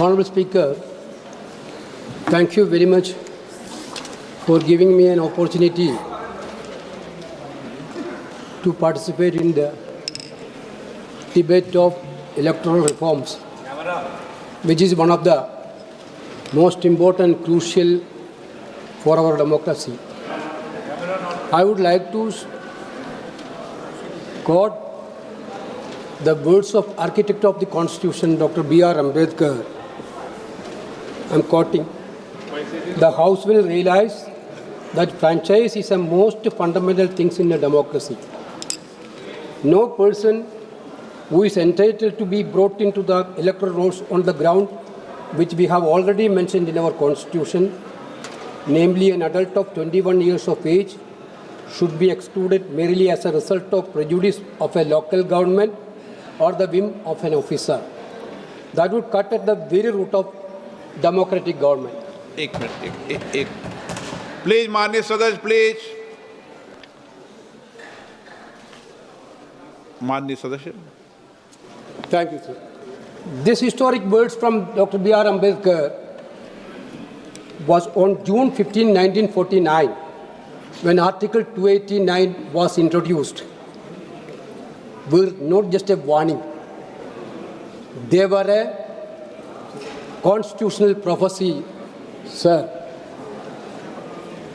Honorable Speaker, thank you very much for giving me an opportunity to participate in the debate of electoral reforms, which is one of the most important, crucial for our democracy. I would like to quote the words of architect of the Constitution, Dr. B.R. Ambedkar. I'm quoting. The House will realize that franchise is the most fundamental things in a democracy. No person who is entitled to be brought into the electoral rolls on the ground, which we have already mentioned in our Constitution, namely an adult of 21 years of age, should be excluded merely as a result of prejudice of a local government or the whim of an officer. That would cut at the very root of democratic government. एक minute please माननीय सदस्य please माननीय सदस्य. Thank you, sir. This historic words from Dr. B.R. Ambedkar was on June 15, 1949, when Article 289 was introduced. Were not just a warning. They were a constitutional prophecy, sir.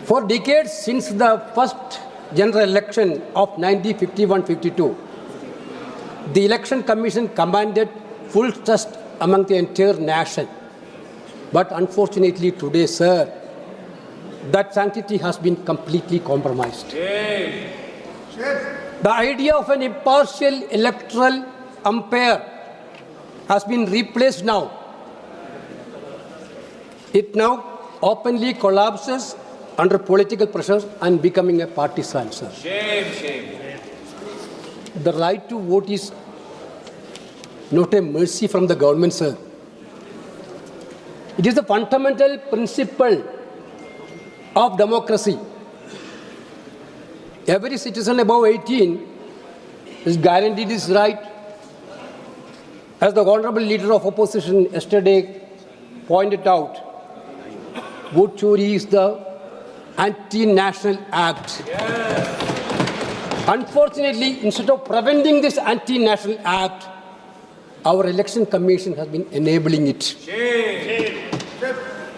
For decades since the first general election of 1951-52, the Election Commission commanded full trust among the entire nation. But unfortunately today, sir, that sanctity has been completely compromised. The idea of an impartial electoral umpire has been replaced now. It now openly collapses under political pressures and becoming a partisan, sir. Shame. The right to vote is not a mercy from the government, sir. It is the fundamental principle of democracy. Every citizen above 18 is guaranteed his right. As the Honorable Leader of Opposition yesterday pointed out, vote chori is the anti-national act. Unfortunately, instead of preventing this anti-national act, our election commission has been enabling it.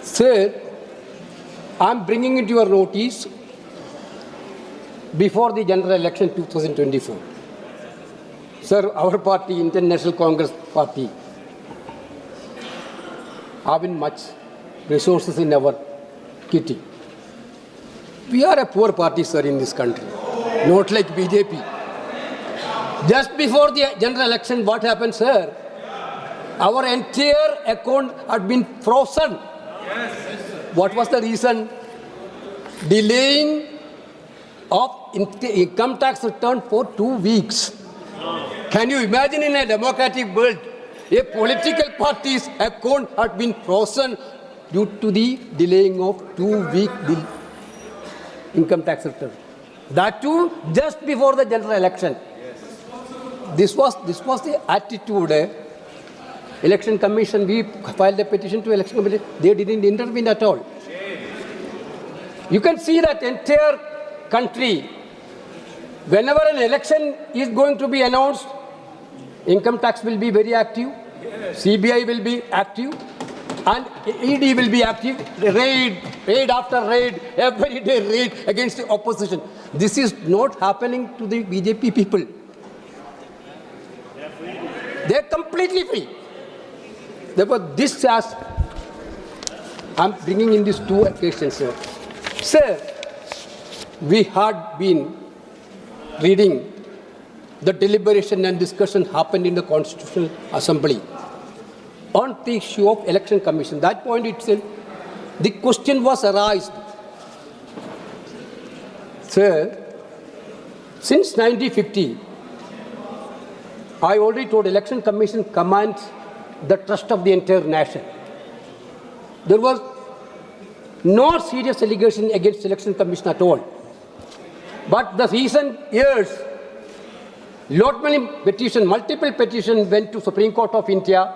Sir, I'm bringing into your notice before the general election 2024. Sir, our party, Indian National Congress Party, having much resources in our kitty. We are a poor party, sir, in this country, not like BJP. Just before the general election, what happened, sir? Our entire account had been frozen. What was the reason? Delaying of income tax return for 2 weeks. Can you imagine in a democratic world, a political party's account had been frozen due to the delaying of 2-week income tax return? That too, just before the general election. This was the attitude. Election Commission, we filed a petition to Election Commission. They didn't intervene at all. You can see that entire country, whenever an election is going to be announced, income tax will be very active, CBI will be active, and ED will be active. Raid after raid, every day raid against the opposition. This is not happening to the BJP people. They are completely free. Therefore, this as I'm bringing in these two occasions, sir. Sir, we had been reading the deliberation and discussion happened in the Constitutional Assembly on the issue of Election Commission. That point itself, the question was arised. Sir, since 1950, I already told Election Commission commands the trust of the entire nation. There was no serious allegation against Election Commission at all. But the recent years, multiple petitions went to Supreme Court of India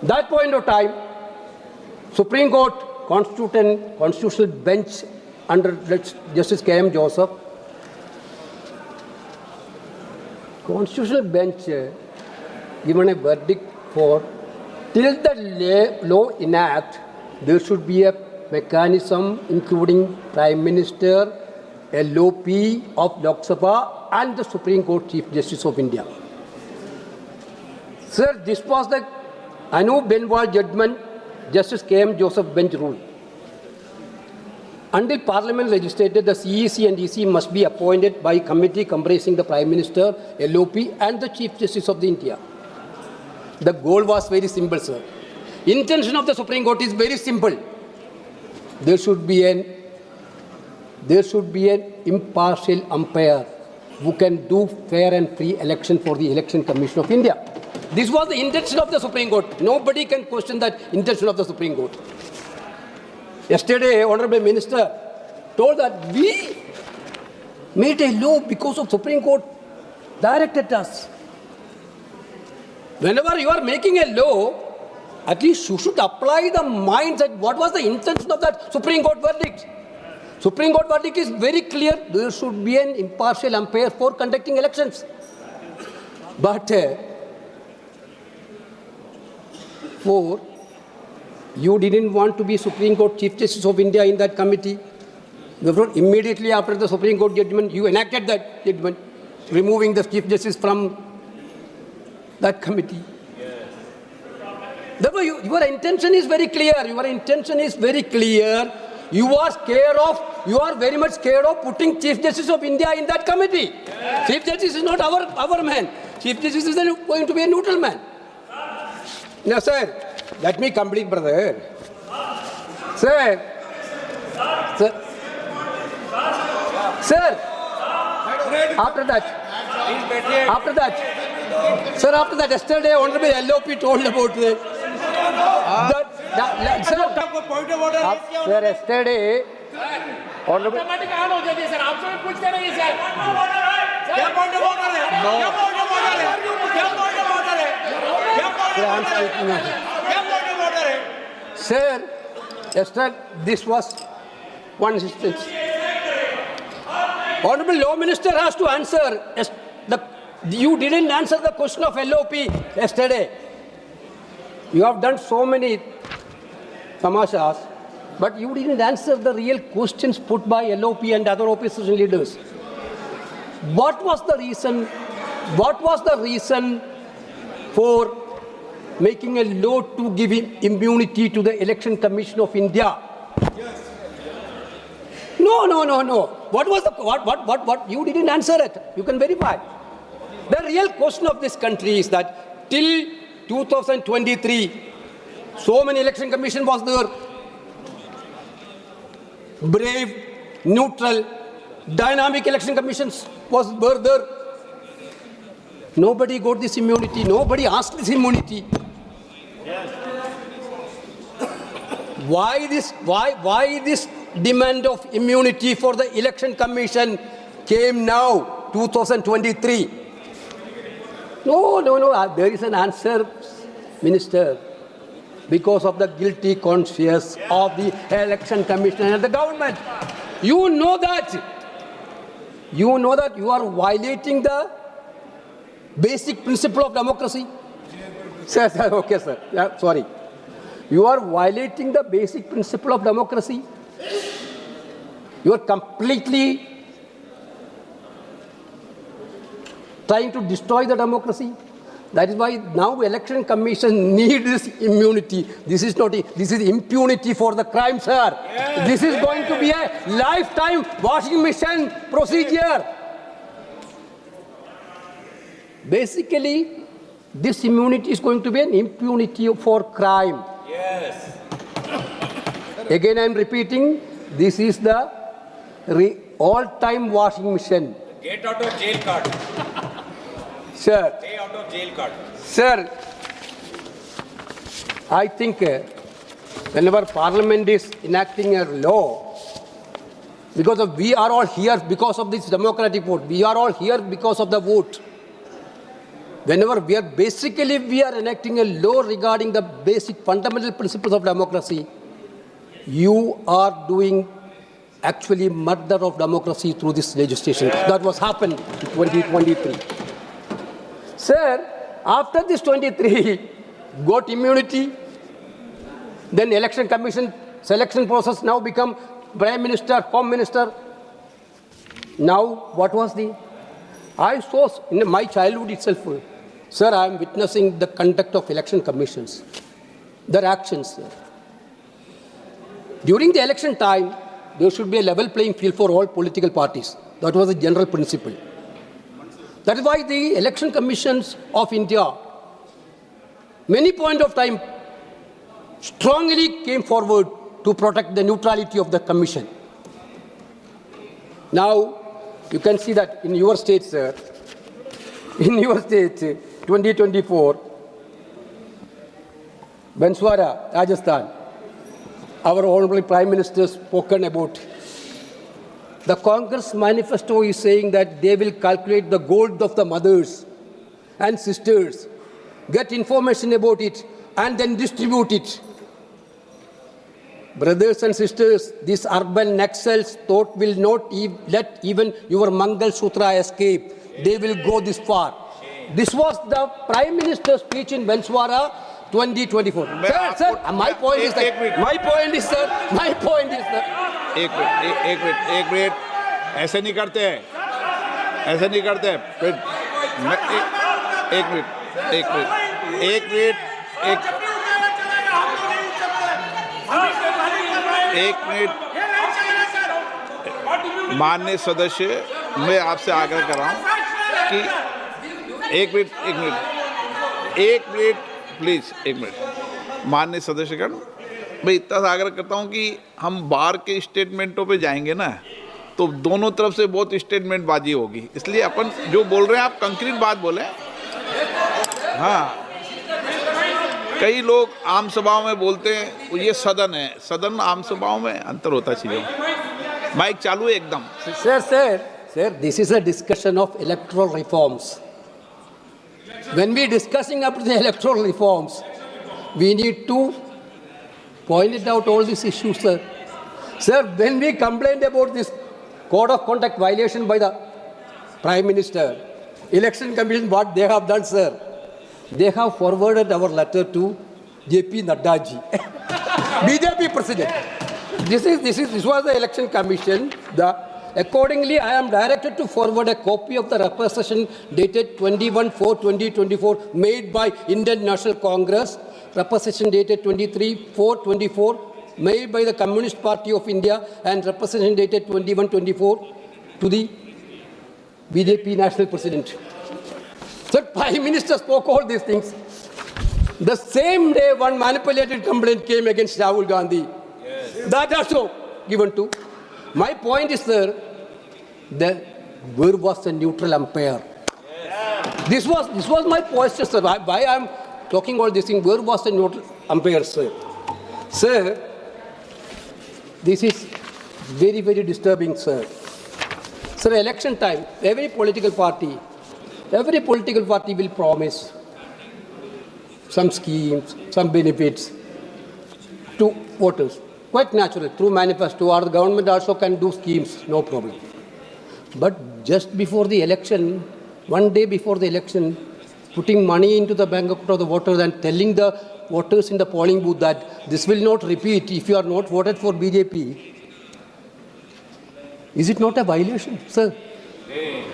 That point of time, Supreme Court constitutional bench under Justice K.M. Joseph, constitutional bench given a verdict for till the law enact, there should be a mechanism including Prime Minister, LOP of Lok Sabha and the Supreme Court Chief Justice of India. Sir, this was the Anu Benwal judgment, Justice K.M. Joseph bench rule. Until Parliament legislated, the CEC and EC must be appointed by a committee comprising the Prime Minister, LOP and the Chief Justice of India. The goal was very simple, sir. Intention of the Supreme Court is very simple. There should be an impartial umpire who can do fair and free election for the Election Commission of India. This was the intention of the Supreme Court. Nobody can question that intention of the Supreme Court. Yesterday, Honorable Minister told that we made a law because of Supreme Court directed us. Whenever you are making a law, at least you should apply the mindset. What was the intention of that Supreme Court verdict? Supreme Court verdict is very clear. There should be an impartial umpire for conducting elections. But you didn't want to be Supreme Court Chief Justice of India in that committee. Therefore, immediately after the Supreme Court judgment, you enacted that judgment, removing the Chief Justice from that committee. Yes. Therefore, your intention is very clear. Your intention is very clear. You are very much scared of putting Chief Justice of India in that committee. Yes. Chief Justice is not our man. Chief Justice is going to be a neutral man. Now, sir, let me complete, brother. Sir, after that, yesterday, Honorable LOP told about it. Sir, yesterday, Honorable... Sir, yesterday, this was one instance. Honorable Law Minister has to answer. You didn't answer the question of LOP yesterday. You have done so many tamashas, but you didn't answer the real questions put by LOP and other opposition leaders. What was the reason? What was the reason for making a law to give immunity to the Election Commission of India? Yes. No. What was the what? You didn't answer it. You can verify. The real question of this country is that till 2023, so many election commission was there. Brave, neutral, dynamic election commissions were there. Nobody got this immunity. Nobody asked this immunity. Yes. Why this demand of immunity for the election commission came now, 2023? No. There is an answer, Minister. Because of the guilty conscience of the election commission and the government. You know that you are violating the basic principle of democracy. Sir, okay, sir. Yeah, sorry. You are violating the basic principle of democracy. You are completely trying to destroy the democracy. That is why now election commission needs this immunity. This is impunity for the crime, sir. Yes. This is going to be a lifetime washing machine procedure. Basically, this immunity is going to be an impunity for crime. Yes. Again, I am repeating, this is the all-time washing machine. Get out of jail card. Sir. Stay out of jail card. Sir, I think whenever Parliament is enacting a law, because we are all here because of this democratic vote. We are all here because of the vote. whenever we are enacting a law regarding the basic fundamental principles of democracy, you are doing actually murder of democracy through this legislation. That was happened in 2023. Sir, after this 23 got immunity, then election commission selection process now become Prime Minister, Home Minister. Now, what was I saw in my childhood itself, sir, I am witnessing the conduct of election commissions, their actions. Sir. During the election time, there should be a level playing field for all political parties. That was the general principle. That is why the election commissions of India, many point of time, strongly came forward to protect the neutrality of the commission. Now, you can see that in your state, sir, in your state, 2024, Banswara, Rajasthan, our Honorable Prime Minister spoken about. The Congress manifesto is saying that they will calculate the gold of the mothers and sisters, get information about it, and then distribute it. Brothers and sisters, this urban Naxals thought will not let even your Mangal Sutra escape. They will go this far. This was the Prime Minister's speech in Banswara 2024. Sir, my point is that. एक minute ऐसे नहीं करते हैं फिर एक minute माननीय सदस्य, मैं आपसे आग्रह कर रहा हूं कि एक मिनट प्लीज, एक मिनट माननीय सदस्यगण, मैं इतना सा आग्रह करता हूं कि हम बाहर के स्टेटमेंटों पे जाएंगे ना तो दोनों तरफ से बहुत स्टेटमेंट बाजी होगी, इसलिए अपन जो बोल रहे हैं आप कंक्रीट बात बोले। हाँ, कई लोग आम सभाओं में बोलते हैं ये सदन है, सदन आम सभाओं में अंतर होता चीजों। माइक चालू है एकदम। Sir, this is a discussion of electoral reforms. When we discussing up the electoral reforms, we need to point it out all these issues, sir. Sir, when we complained about this code of conduct violation by the Prime Minister, Election Commission, what they have done, sir, they have forwarded our letter to J.P. Nadda ji, BJP President. This was the Election Commission. Accordingly, I am directed to forward a copy of the representation dated 21/4/2024 made by Indian National Congress, representation dated 23/4/24 made by the Communist Party of India, and representation dated 21/24 to the BJP National President. Sir, Prime Minister spoke all these things. The same day, one manipulated complaint came against Rahul Gandhi. Yes. That also given to. My point is, sir, that where was the neutral umpire? Yes. This was my posture, sir. Why I am talking all these things? Where was the neutral umpire, sir? Sir, this is very, very disturbing, sir. Sir, election time, every political party will promise some schemes, some benefits to voters. Quite natural, through manifesto, or the government also can do schemes, no problem. But just before the election, one day before the election, putting money into the bank account of the voters and telling the voters in the polling booth that this will not repeat if you are not voted for BJP, is it not a violation, sir?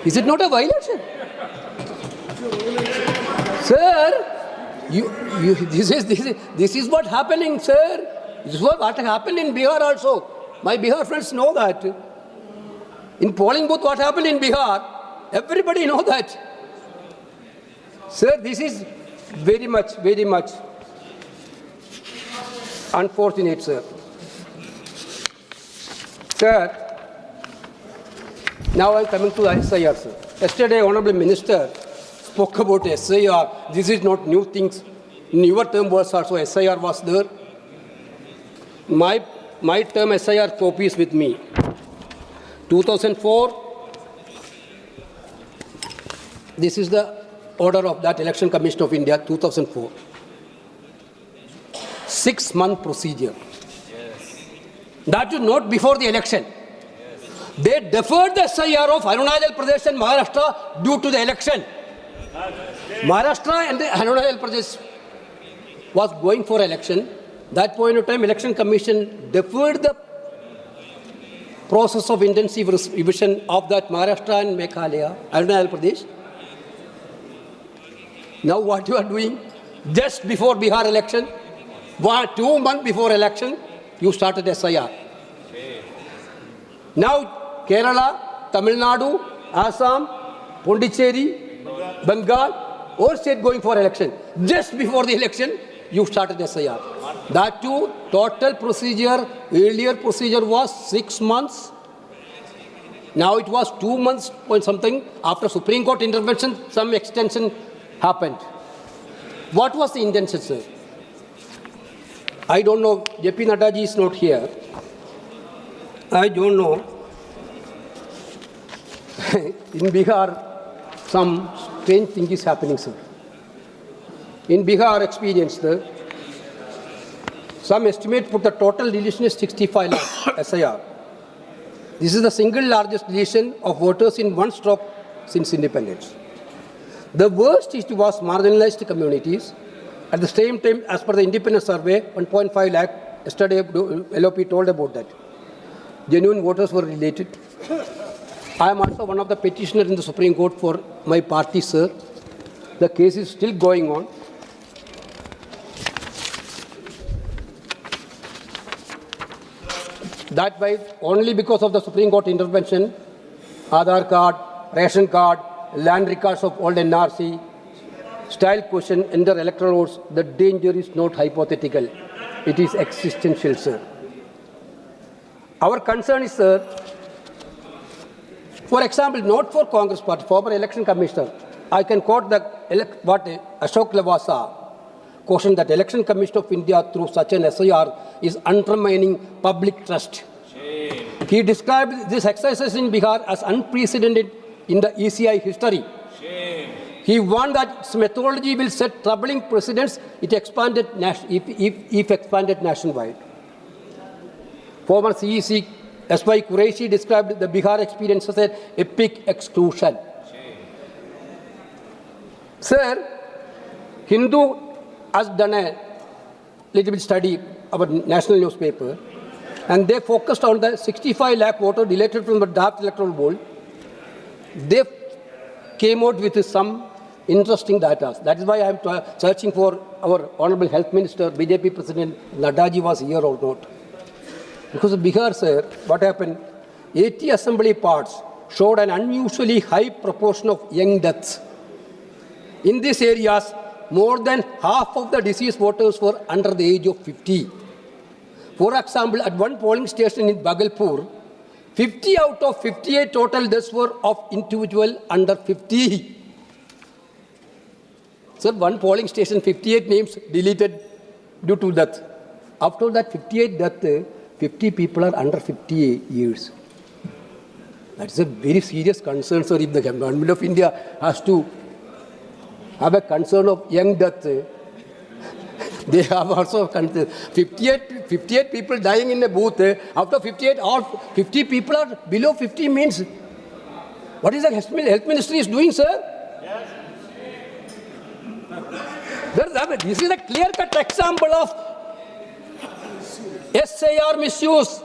Is it not a violation? Sir, this is what happening, sir. This is what happened in Bihar also. My Bihar friends know that. In polling booth, what happened in Bihar, everybody know that. Sir, this is very much unfortunate, sir. Sir, now I am coming to SIR, sir. Yesterday, Honorable Minister spoke about SIR. This is not new things. In your term was also SIR was there. My term SIR copy is with me. 2004, this is the order of that Election Commission of India, 2004. 6-month procedure. That is not before the election. They deferred the SIR of Arunachal Pradesh and Maharashtra due to the election. Maharashtra and Arunachal Pradesh was going for election. That point of time, Election Commission deferred the process of intensive revision of that Maharashtra and Meghalaya, Arunachal Pradesh. Now what you are doing? Just before Bihar election, 2 months before election, you started SIR. Now Kerala, Tamil Nadu, Assam, Pondicherry, Bengal, all state going for election. Just before the election, you started SIR. That too, total procedure, earlier procedure was 6 months. Now it was 2 months point something. After Supreme Court intervention, some extension happened. What was the intention, sir? I don't know. J.P. Naddaji is not here. I don't know. In Bihar, some strange thing is happening, sir. In Bihar experience, sir, some estimate put the total deletion is 65 lakhs SIR. This is the single largest deletion of voters in one stroke since independence. The worst is was marginalized communities. At the same time, as per the independent survey, 1.5 lakh, yesterday LOP told about that. Genuine voters were related. I am also one of the petitioners in the Supreme Court for my party, sir. The case is still going on. That way, only because of the Supreme Court intervention, Aadhaar card, ration card, land records of old NRC, style question, enter electoral votes, the danger is not hypothetical. It is existential, sir. Our concern is, sir, for example, not for Congress Party, former election commissioner, I can quote what Ashok Lavasa cautioned that Election Commission of India through such an SIR is undermining public trust. Shame. He described this exercise in Bihar as unprecedented in the ECI history. Shame. He warned that its methodology will set troubling precedents if expanded nationwide. Former CEC S.Y. Qureshi described the Bihar experience as an epic exclusion. Shame. Sir, Hindu has done a little bit study of a national newspaper, and they focused on the 65 lakh voter deleted from the draft electoral roll. They came out with some interesting data. That is why I am searching for our Honorable Health Minister, BJP President Naddaji was here or not. Because of Bihar, sir, what happened? 80 assembly parts showed an unusually high proportion of young deaths. In these areas, more than half of the deceased voters were under the age of 50. For example, at one polling station in Bhagalpur, 50 out of 58 total deaths were of individual under 50. So one polling station, 58 names deleted due to death. After that 58 death, 50 people are under 50 years. That's a very serious concern, sir. If the government of India has to have a concern of young death, they have also 58 people dying in a booth. After 58, all 50 people are below 50 means, what is the health ministry is doing, sir? Yes. This is a clear-cut example of SIR misuse.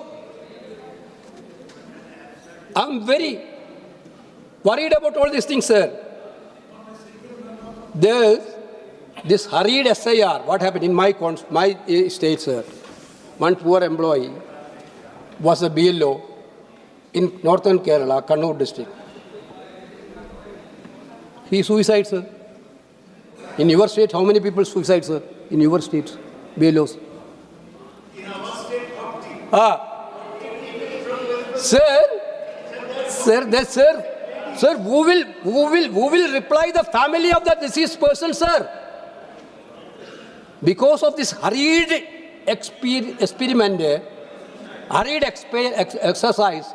I'm very worried about all these things, sir. There's this hurried SIR. What happened in my state, sir? One poor employee was a BLO in northern Kerala, Kannur district. He suicide, sir. In your state, how many people suicide, sir? In your state, BLOs. In our state, 40. Sir, who will reply the family of the deceased person, sir? Because of this hurried experiment, hurried exercise,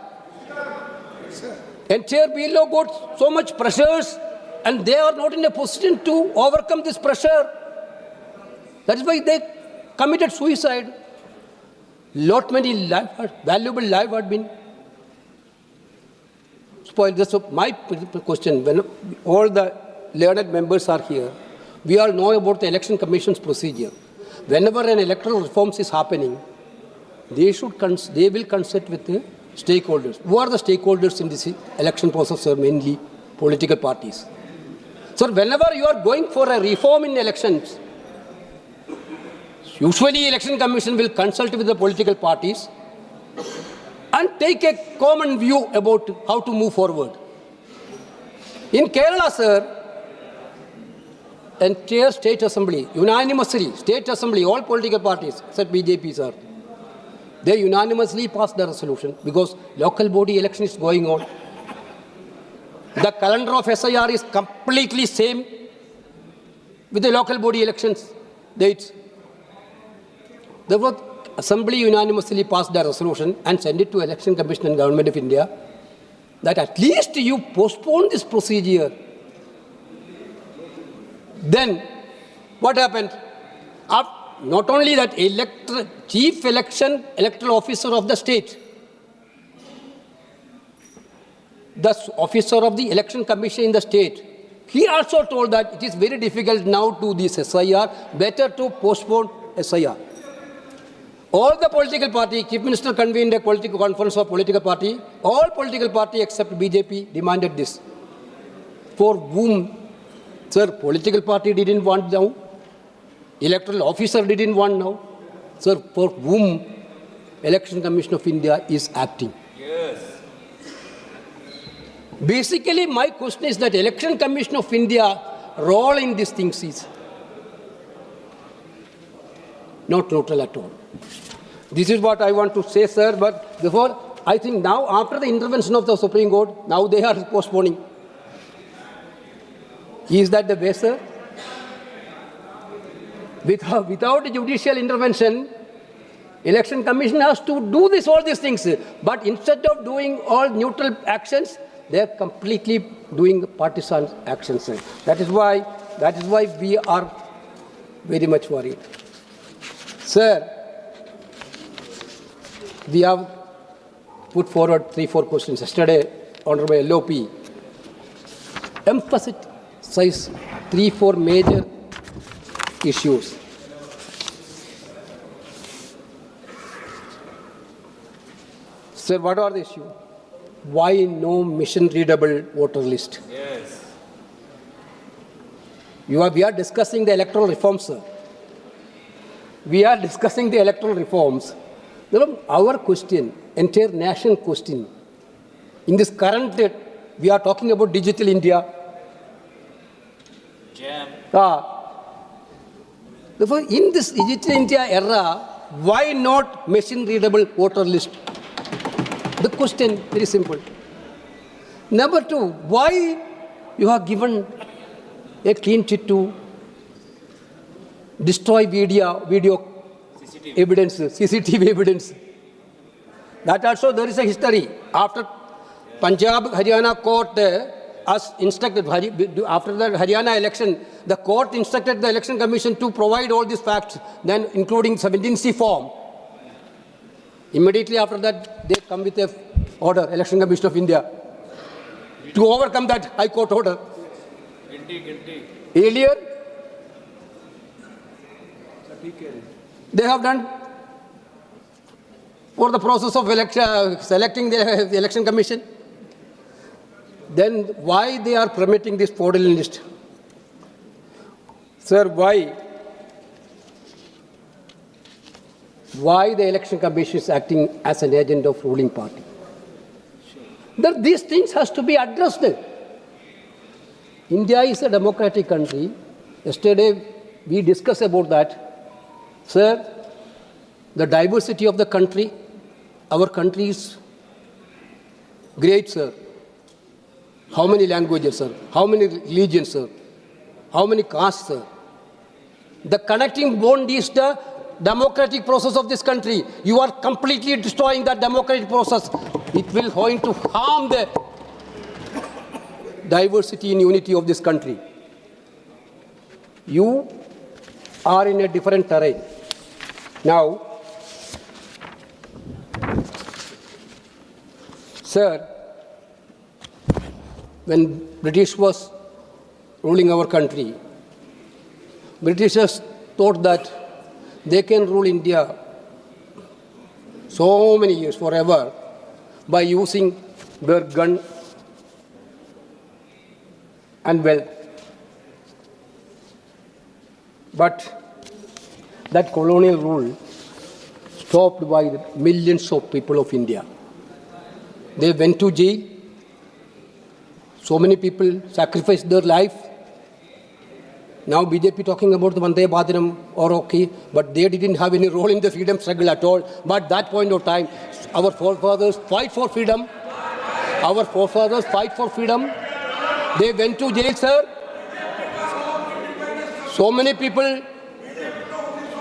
entire BLO got so much pressures And they are not in a position to overcome this pressure. That is why they committed suicide. Lot many valuable life had been spoiled. So my question, when all the learned members are here, we all know about the Election Commission's procedure. Whenever an electoral reforms is happening, they will consult with the stakeholders. Who are the stakeholders in this election process? Are mainly political parties. So whenever you are going for a reform in elections, usually Election Commission will consult with the political parties and take a common view about how to move forward. In Kerala, sir, entire state assembly, unanimously, state assembly, all political parties, except BJP, sir, they unanimously passed the resolution because local body election is going on. The calendar of SIR is completely same with the local body elections dates. The Assembly unanimously passed the resolution and sent it to Election Commission and Government of India that at least you postpone this procedure. Then what happened? Not only that, chief electoral officer of the state, the officer of the Election Commission in the state, he also told that it is very difficult now to this SIR, better to postpone SIR. All the political party, Chief Minister convened a political conference of political party, all political party except BJP demanded this. For whom, sir, political party didn't want now, electoral officer didn't want now, sir, for whom Election Commission of India is acting. Yes. Basically, my question is that Election Commission of India role in these things is not total at all. This is what I want to say, sir, but before, I think now after the intervention of the Supreme Court, now they are postponing. Is that the way, sir? Without judicial intervention, Election Commission has to do all these things. But instead of doing all neutral actions, they are completely doing partisan actions, sir. That is why we are very much worried. Sir, we have put forward 3-4 questions. Yesterday, Honorable LOP emphasized 3-4 major issues. Sir, what are the issues? Why no mission-readable voter list? Yes. We are discussing the electoral reforms, sir. We are discussing the electoral reforms. Our question, entire nation question, in this current, we are talking about digital India. Jam. Therefore, in this digital India era, why not machine-readable voter list? The question, very simple. Number 2, why you have given a clean chit to destroy video CCTV. evidence, CCTV evidence? That also there is a history. After Punjab, Haryana court as instructed, after the Haryana election, the court instructed the Election Commission to provide all these facts, then including 17C form. Immediately after that, they come with a order, Election Commission of India, to overcome that High Court order. Guilty. Earlier, they have done for the process of selecting the Election Commission. Then why they are permitting this fraudulent list? Sir, why the Election Commission is acting as an agent of ruling party? These things has to be addressed. India is a democratic country. Yesterday we discussed about that. Sir, the diversity of the country, our country is great, sir. How many languages, sir? How many religions, sir? How many castes, sir? The connecting bond is the democratic process of this country. You are completely destroying that democratic process. It will going to harm diversity and unity of this country. You are in a different terrain. Now, sir, when British was ruling our country, Britishers thought that they can rule India so many years, forever, by using their gun and wealth. But that colonial rule stopped by the millions of people of India. They went to jail. So many people sacrificed their life. Now BJP talking about the Vande Bhadaram or okay, but they didn't have any role in the freedom struggle at all. But that point of time, our forefathers fight for freedom. Our forefathers fight for freedom. They went to jail, sir. So many people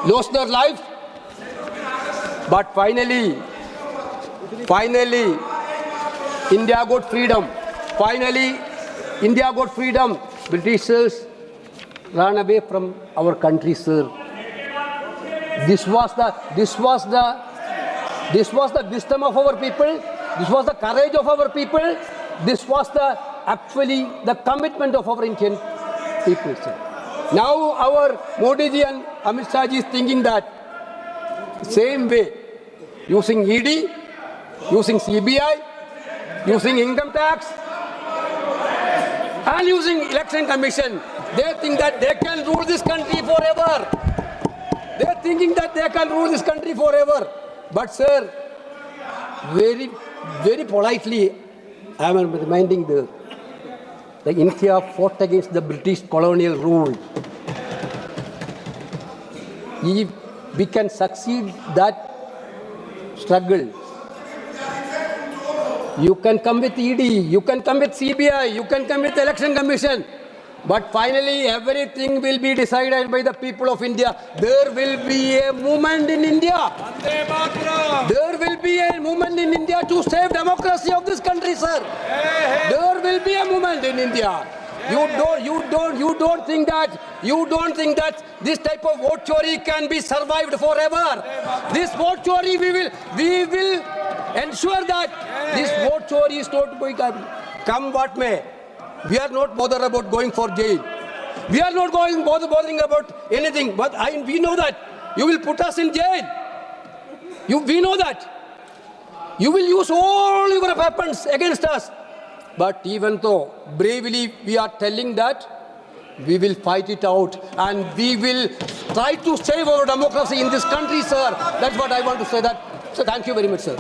lost their life. But finally, India got freedom. Finally, India got freedom. Britishers ran away from our country, sir. This was the wisdom of our people. This was the courage of our people. This was actually the commitment of our Indian people, sir. Now our Modi ji and Amit Shah ji is thinking that same way, using ED, using CBI, using income tax, and using election commission. They think that they can rule this country forever. They are thinking that they can rule this country forever. But sir, very, very politely, I am reminding the India fought against the British colonial rule. If we can succeed that struggle, you can come with ED, you can come with CBI, you can come with Election Commission. But finally, everything will be decided by the people of India. There will be a movement in India. There will be a movement in India to save democracy of this country, sir. There will be a movement in India. You don't think that this type of vote chori can be survived forever. This vote chori, we will ensure that this vote chori is not going to come what may. We are not bothered about going for jail. We are not bothering about anything. But we know that you will put us in jail. We know that. You will use all your weapons against us. But even though bravely we are telling that, we will fight it out and we will try to save our democracy in this country, sir. That's what I want to say. So thank you very much, sir.